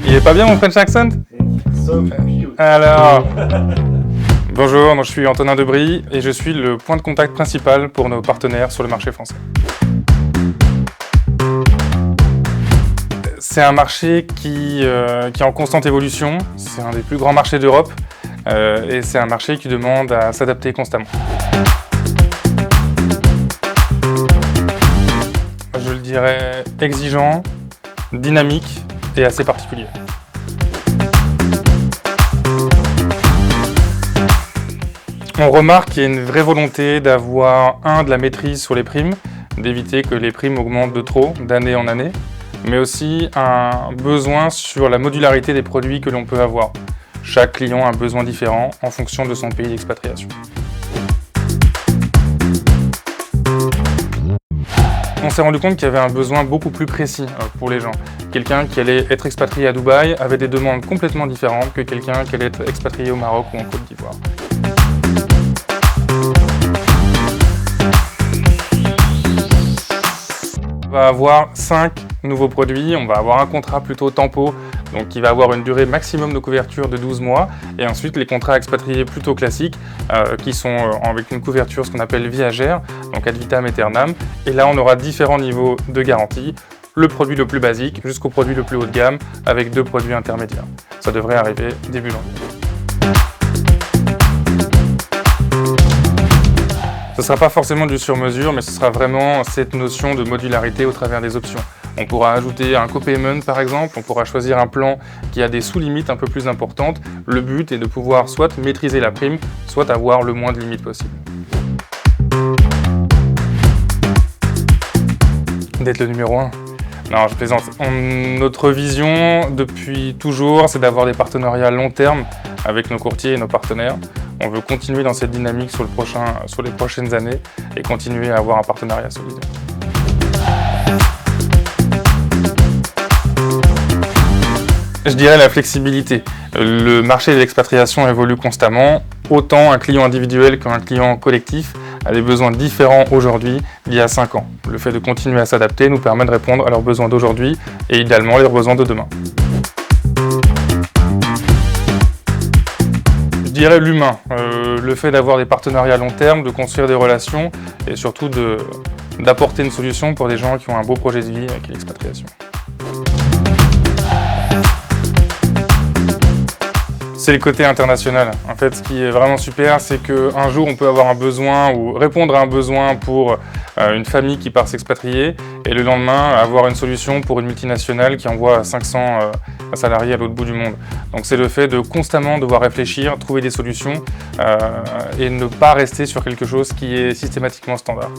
Il est pas bien mon French accent? Alors... Bonjour, moi je suis Antonin Debry et je suis le point de contact principal pour nos partenaires sur le marché français. C'est un marché qui est en constante évolution, c'est un des plus grands marchés d'Europe et c'est un marché qui demande à s'adapter constamment. Je le dirais exigeant, dynamique et assez particulier. On remarque qu'il y a une vraie volonté d'avoir, de la maîtrise sur les primes, d'éviter que les primes augmentent de trop d'année en année, mais aussi un besoin sur la modularité des produits que l'on peut avoir. Chaque client a un besoin différent en fonction de son pays d'expatriation. On s'est rendu compte qu'il y avait un besoin beaucoup plus précis pour les gens. Quelqu'un qui allait être expatrié à Dubaï avait des demandes complètement différentes que quelqu'un qui allait être expatrié au Maroc ou en Côte d'Ivoire. On va avoir 5 nouveaux produits, on va avoir un contrat plutôt tempo, donc qui va avoir une durée maximum de couverture de 12 mois, et ensuite les contrats expatriés plutôt classiques, qui sont avec une couverture ce qu'on appelle viagère, donc ad vitam aeternam, et là on aura différents niveaux de garantie, le produit le plus basique jusqu'au produit le plus haut de gamme, avec 2 produits intermédiaires. Ça devrait arriver début janvier. Ce ne sera pas forcément du sur-mesure, mais ce sera vraiment cette notion de modularité au travers des options. On pourra ajouter un copayment par exemple, on pourra choisir un plan qui a des sous-limites un peu plus importantes. Le but est de pouvoir soit maîtriser la prime, soit avoir le moins de limites possible. D'être le numéro 1. Non, je plaisante. Notre vision depuis toujours, c'est d'avoir des partenariats long terme avec nos courtiers et nos partenaires. On veut continuer dans cette dynamique sur les prochaines années et continuer à avoir un partenariat solide. Je dirais la flexibilité. Le marché de l'expatriation évolue constamment. Autant un client individuel qu'un client collectif a des besoins différents aujourd'hui d'il y a 5 ans. Le fait de continuer à s'adapter nous permet de répondre à leurs besoins d'aujourd'hui et idéalement leurs besoins de demain. Je dirais l'humain, le fait d'avoir des partenariats à long terme, de construire des relations et surtout d'apporter une solution pour des gens qui ont un beau projet de vie avec l'expatriation. C'est le côté international. En fait, ce qui est vraiment super, c'est qu'un jour, on peut avoir un besoin ou répondre à un besoin pour une famille qui part s'expatrier et le lendemain, avoir une solution pour une multinationale qui envoie 500 salariés à l'autre bout du monde. Donc c'est le fait de constamment devoir réfléchir, trouver des solutions et ne pas rester sur quelque chose qui est systématiquement standard.